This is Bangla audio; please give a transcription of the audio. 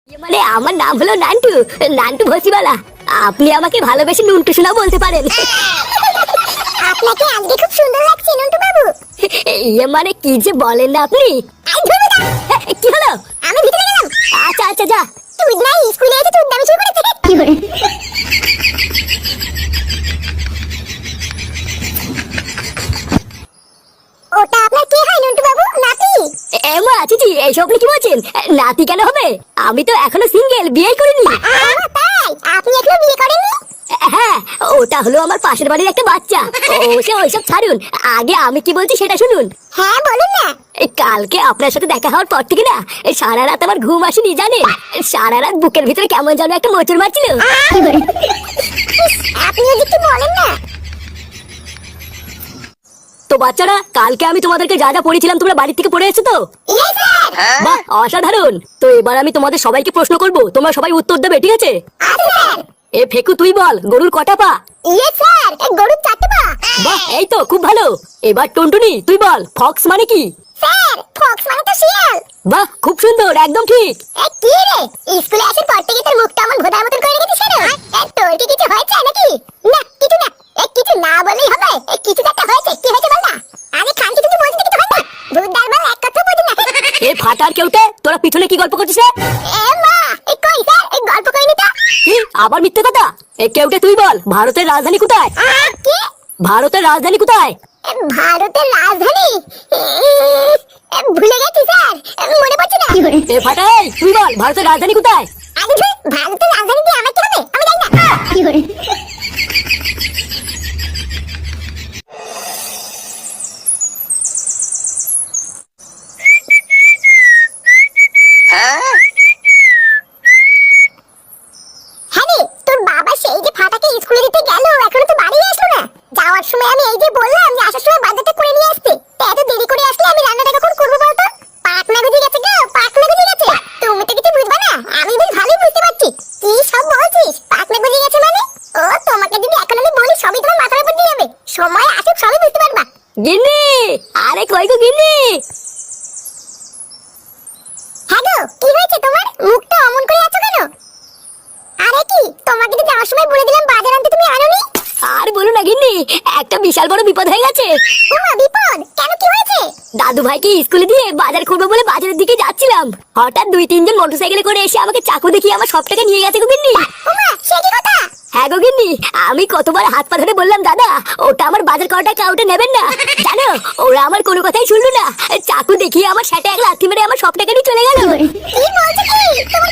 মানে আমার নাম হলো নান্টু, নান্টু ভসিবালা। আপনি আমাকে ভালোবেসে নুন্টু শোনা বলতে পারেন। আপনাকে আজকে খুব সুন্দর লাগছে নন্টু বাবু। মানে কি যে বলেন না আপনি। কি হলো? আমি ভিতরে গেলাম। আচ্ছা আচ্ছা যা। তুই নাই স্কুলে এসে তুই দামি শুরু করেছে। কি করে? ওটা আপনার কে হয় নন্টু বাবু? নাতি? এমা চিচি এইসব আপনি কি বলছেন? নাতি কেন হবে? আমি তো এখনো সিঙ্গেল, বিয়ে করিনি। তাই আপনি এখনো বিয়ে করেননি? হ্যাঁ, ওটা হলো আমার পাশের বাড়ির একটা বাচ্চা। ওইসব ছাড়ুন, আগে আমি কি বলছি সেটা শুনুন। হ্যাঁ বলুন না। কালকে আপনার সাথে দেখা হওয়ার পর থেকে না সারা রাত আমার ঘুম আসেনি জানেন। সারা রাত বুকের ভিতরে কেমন যেন একটা মোচড় মারছিল। আপনি ওদিকে বলেন না। তো বাচ্চারা, কালকে আমি তোমাদেরকে যা যা পড়েছিলাম তোমরা বাড়ি থেকে পড়ে এসেছো তো? Yes sir. বাহ, অসাধারণ। তো এবার আমি তোমাদের সবাইকে প্রশ্ন করব, তোমরা সবাই উত্তর দেবে, ঠিক আছে? স্যার। এ ফেকু তুই বল, গরুর কটা পা? ইয়েস স্যার, এক গরুর 4টে পা। বাহ, এই তো খুব ভালো। এবার টুনটুনি তুই বল, ফক্স মানে কি? স্যার, ফক্স মানে তো শিয়াল। বাহ, খুব সুন্দর, একদম ঠিক। কি রে, স্কুলে আসার পর থেকে তোর মুখটা এমন ভোদার মতন করে রেখেছিস কেন? তোর কি কিছু হয়েছে নাকি? না কিছু না। কিছু না বললেই হবে। কিছু একটা হয়েছে। কি হয়েছে বল না। আরে খান কিছু বলছিস কিছু হয় না। ভূতদার বল এক কথা বলি না। এ ফাটার কেউটে, তোরা পিছনে কি গল্প করছিস? এ মা, কই স্যার, গল্প করিনি তো। কি আবার মিথ্যে কথা? এ কেউটে তুই বল, ভারতের রাজধানী কোথায়? কি? ভারতের রাজধানী কোথায়? ভারতের রাজধানী? ভুলে গেছি স্যার, মনে পড়ছে না। এ ফাটাই তুই বল, ভারতের রাজধানী কোথায়? আরে ধুর, ভারতের রাজধানী দিয়ে আমার কি হবে? আমি জানি না। কি করে? হ্যাঁ রে, তোর বাবা সেই যে ফাটাকে স্কুলে দিতে গেল, এখনো তো বাড়ি আসলো না। যাওয়ার সময় আমি এই যে বললাম যে আসার সময় বাজারটা করে নিয়ে আসতে, তা এত দেরি করে আসলে আমি রান্নাটা কখন করবো বলতো? পাকনা গুজি গেছে গো, পাকনা গুজি গেছে। তুমি তো কিছু বুঝবে না, আমি বেশ ভালোই বুঝতে পারছি। কি সব বলছিস? পাকনা গুজি গেছে মানে? ও তোমাকে যদি এখন আমি বলি সবই তোমার মাথার উপর দিয়ে যাবে। সময় আসুক সবই বুঝতে পারবা। গিন্নি, আরে কই গো গিন্নি? হ্যাঁ গো, কি হয়েছে তোমার? মুখটা অমন করে আছো কেন? আরে কি, তোমাকে তো যাওয়ার সময় বলে দিলাম বাজার আনতে, তুমি আনোনি। আর বলো না গিন্নি, একটা বিশাল বড় বিপদ হয়ে গেছে। ওমা বিপদ? কেন, কি হয়েছে? দাদু ভাইকে স্কুলে দিয়ে বাজার করবো বলে বাজারের দিকে যাচ্ছিলাম, হঠাৎ 2-3 জন মোটরসাইকেলে করে এসে আমাকে চাকু দেখিয়ে আমার সব টাকা নিয়ে গেছে গো গিন্নি। ওমা, সে কি কথা? হ্যাঁ গো গিন্নি, আমি কতবার হাত পা ধরে বললাম দাদা ওটা আমার বাজার করাটা কাউকে নেবেন না, জানো ওরা আমার কোনো কথাই শুনলো না। চাকু দেখিয়ে আমার সাথে এক লাথি মেরে আমার সব টাকা নিয়ে চলে গেল। কি বলছো কি? তোমার